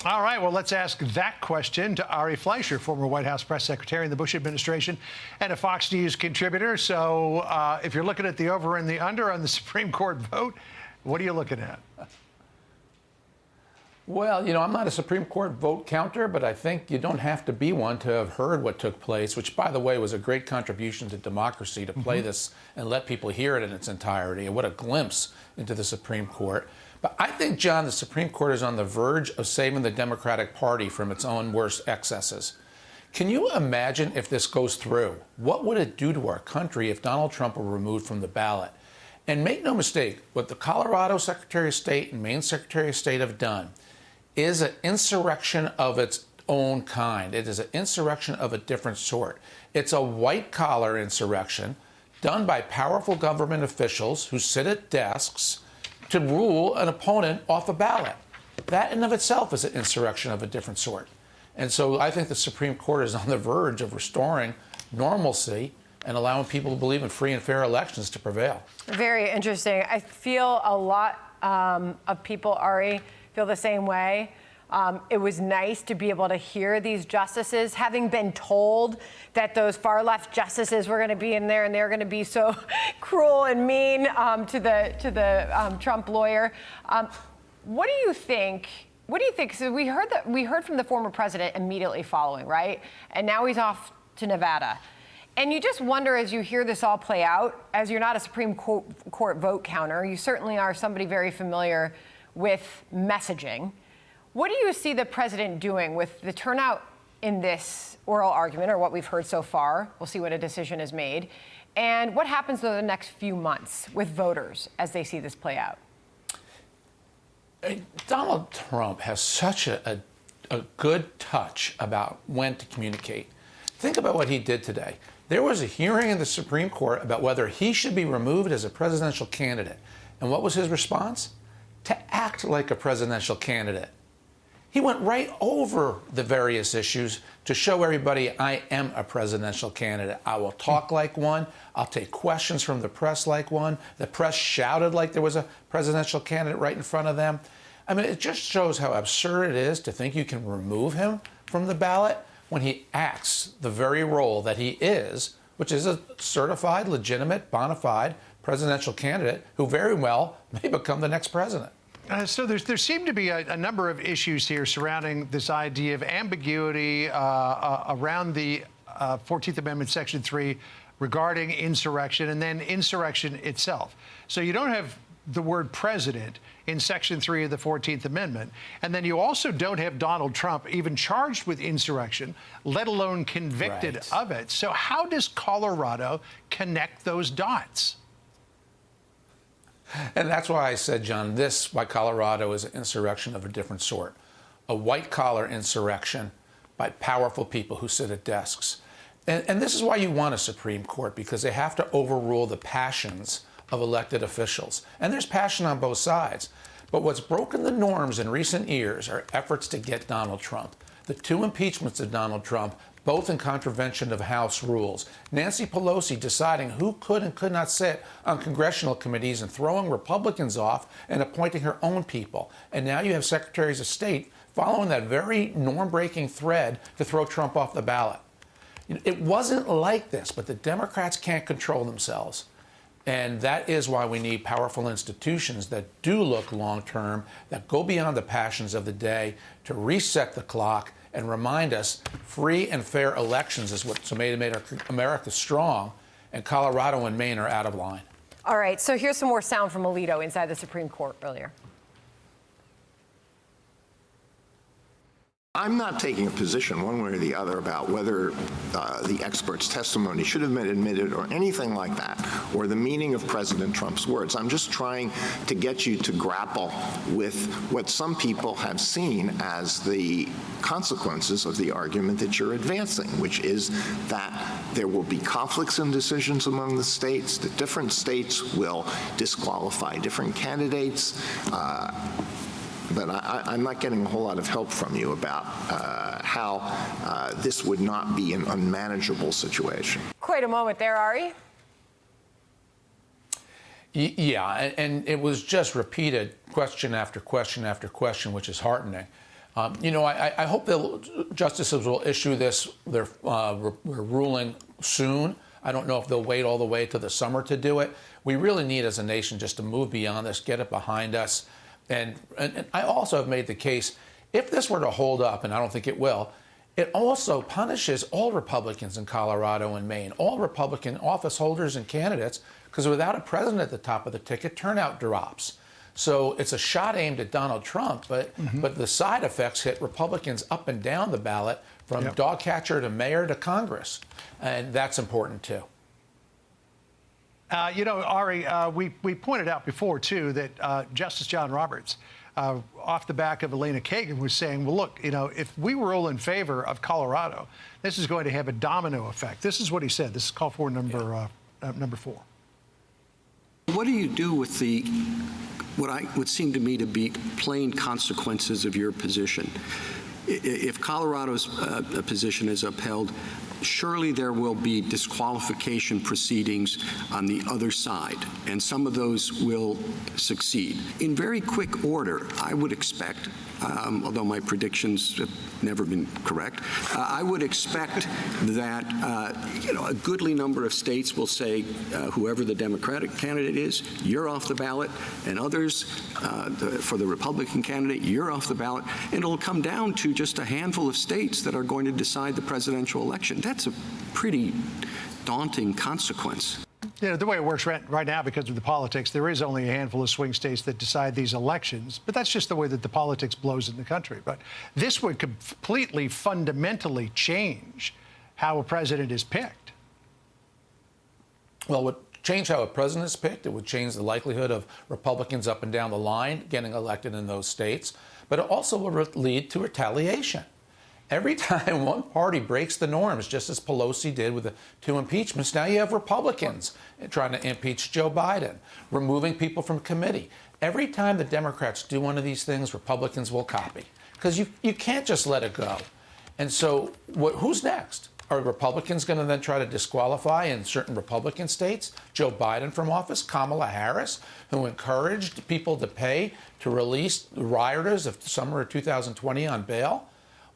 All right, well, let's ask that question to Ari Fleischer, former White House press secretary in the Bush administration and a Fox News contributor. So if you're looking at the over and the under on the Supreme Court vote, what are you looking at? Well, I'm not a Supreme Court vote counter, but I think you don't have to be one to have heard what took place, which, by the way, was a great contribution to democracy to play this and let people hear it in its entirety. And what a glimpse into the Supreme Court. But I think, John, the Supreme Court is on the verge of saving the Democratic Party from its own worst excesses. Can you imagine if this goes through? What would it do to our country if Donald Trump were removed from the ballot? And make no mistake, what the Colorado Secretary of State and Maine Secretary of State have done is an insurrection of its own kind. It is an insurrection of a different sort. It's a white-collar insurrection done by powerful government officials who sit at desks to rule an opponent off a ballot. That in of itself is an insurrection of a different sort. And so I think the Supreme Court is on the verge of restoring normalcy and allowing people to believe in free and fair elections to prevail. Very interesting. I feel a lot of people, Ari, feel the same way. It was nice to be able to hear these justices, having been told that those far-left justices were going to be in there and they're going to be so cruel and mean to the Trump lawyer. What do you think? What do you think? So we heard from the former president immediately following, right? And now he's off to Nevada. And you just wonder, as you hear this all play out, as you're not a Supreme Court vote counter, you certainly are somebody very familiar with messaging. What do you see the president doing with the turnout in this oral argument, or what we've heard so far? We'll see what a decision is made. And what happens over the next few months with voters as they see this play out? Donald Trump has such a good touch about when to communicate. Think about what he did today. There was a hearing in the Supreme Court about whether he should be removed as a presidential candidate. And what was his response? To act like a presidential candidate. He went right over the various issues to show everybody I am a presidential candidate. I will talk like one. I'll take questions from the press like one. The press shouted like there was a presidential candidate right in front of them. I mean, it just shows how absurd it is to think you can remove him from the ballot when he acts the very role that he is, which is a certified, legitimate, bona fide presidential candidate who very well may become the next president. So there seem to be a number of issues here surrounding this idea of ambiguity around the 14th Amendment, Section 3, regarding insurrection, and then insurrection itself. So you don't have the word president in Section 3 of the 14th Amendment, and then you also don't have Donald Trump even charged with insurrection, let alone convicted of it. So how does Colorado connect those dots? And that's why I said, John, why Colorado is an insurrection of a different sort. A white-collar insurrection by powerful people who sit at desks. And this is why you want a Supreme Court, because they have to overrule the passions of elected officials. And there's passion on both sides. But what's broken the norms in recent years are efforts to get Donald Trump. The two impeachments of Donald Trump, both in contravention of House rules. Nancy Pelosi deciding who could and could not sit on congressional committees and throwing Republicans off and appointing her own people. And now you have secretaries of state following that very norm-breaking thread to throw Trump off the ballot. It wasn't like this, but the Democrats can't control themselves. And that is why we need powerful institutions that do look long-term, that go beyond the passions of the day to reset the clock and remind us free and fair elections is what's made America strong, and Colorado and Maine are out of line. All right, so here's some more sound from Alito inside the Supreme Court earlier. I'm not taking a position one way or the other about whether the expert's testimony should have been admitted or anything like that, or the meaning of President Trump's words. I'm just trying to get you to grapple with what some people have seen as the consequences of the argument that you're advancing, which is that there will be conflicts in decisions among the states, that different states will disqualify different candidates. But I'm not getting a whole lot of help from you about how this would not be an unmanageable situation. Quite a moment there, Ari. Yeah, and it was just repeated question after question after question, which is heartening. I hope the justices will issue their ruling soon. I don't know if they'll wait all the way to the summer to do it. We really need, as a nation, just to move beyond this, get it behind us. And I also have made the case, if this were to hold up, and I don't think it will, it also punishes all Republicans in Colorado and Maine, all Republican office holders and candidates, because without a president at the top of the ticket, turnout drops. So it's a shot aimed at Donald Trump, but the side effects hit Republicans up and down the ballot, from dog catcher to mayor to Congress. And that's important, too. Ari, we pointed out before, too, that Justice John Roberts, off the back of Elena Kagan, was saying, well, look, if we rule in favor of Colorado, this is going to have a domino effect. This is what he said. This is call for number 4. What do you do with what would seem to me to be plain consequences of your position? If Colorado's position is upheld, surely there will be disqualification proceedings on the other side, and some of those will succeed. In very quick order, I would expect, although my predictions have never been correct, I would expect that a goodly number of states will say, whoever the Democratic candidate is, you're off the ballot, and others, for the Republican candidate, you're off the ballot, and it'll come down to just a handful of states that are going to decide the presidential election. That's a pretty daunting consequence. The way it works right now, because of the politics, there is only a handful of swing states that decide these elections. But that's just the way that the politics blows in the country. But this would completely, fundamentally change how a president is picked. Well, it would change how a president is picked. It would change the likelihood of Republicans up and down the line getting elected in those states. But it also will lead to retaliation. Every time one party breaks the norms, just as Pelosi did with the 2 impeachments, now you have Republicans trying to impeach Joe Biden, removing people from committee. Every time the Democrats do one of these things, Republicans will copy, because you can't just let it go. And so who's next? Are Republicans going to then try to disqualify in certain Republican states Joe Biden from office, Kamala Harris, who encouraged people to pay to release the rioters of summer of 2020 on bail?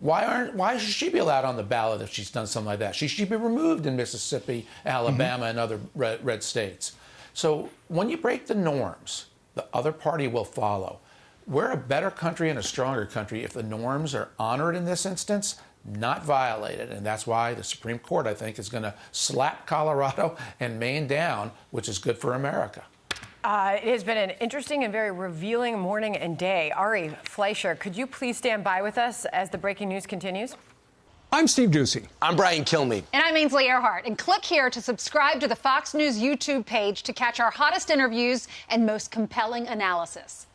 Why should she be allowed on the ballot if she's done something like that? She should be removed in Mississippi, Alabama, and other red states. So when you break the norms, the other party will follow. We're a better country and a stronger country if the norms are honored in this instance, not violated. And that's why the Supreme Court, I think, is going to slap Colorado and Maine down, which is good for America. It has been an interesting and very revealing morning and day. Ari Fleischer, could you please stand by with us as the breaking news continues? I'm Steve Doocy. I'm Brian Kilmeade. And I'm Ainsley Earhart. And click here to subscribe to the Fox News YouTube page to catch our hottest interviews and most compelling analysis.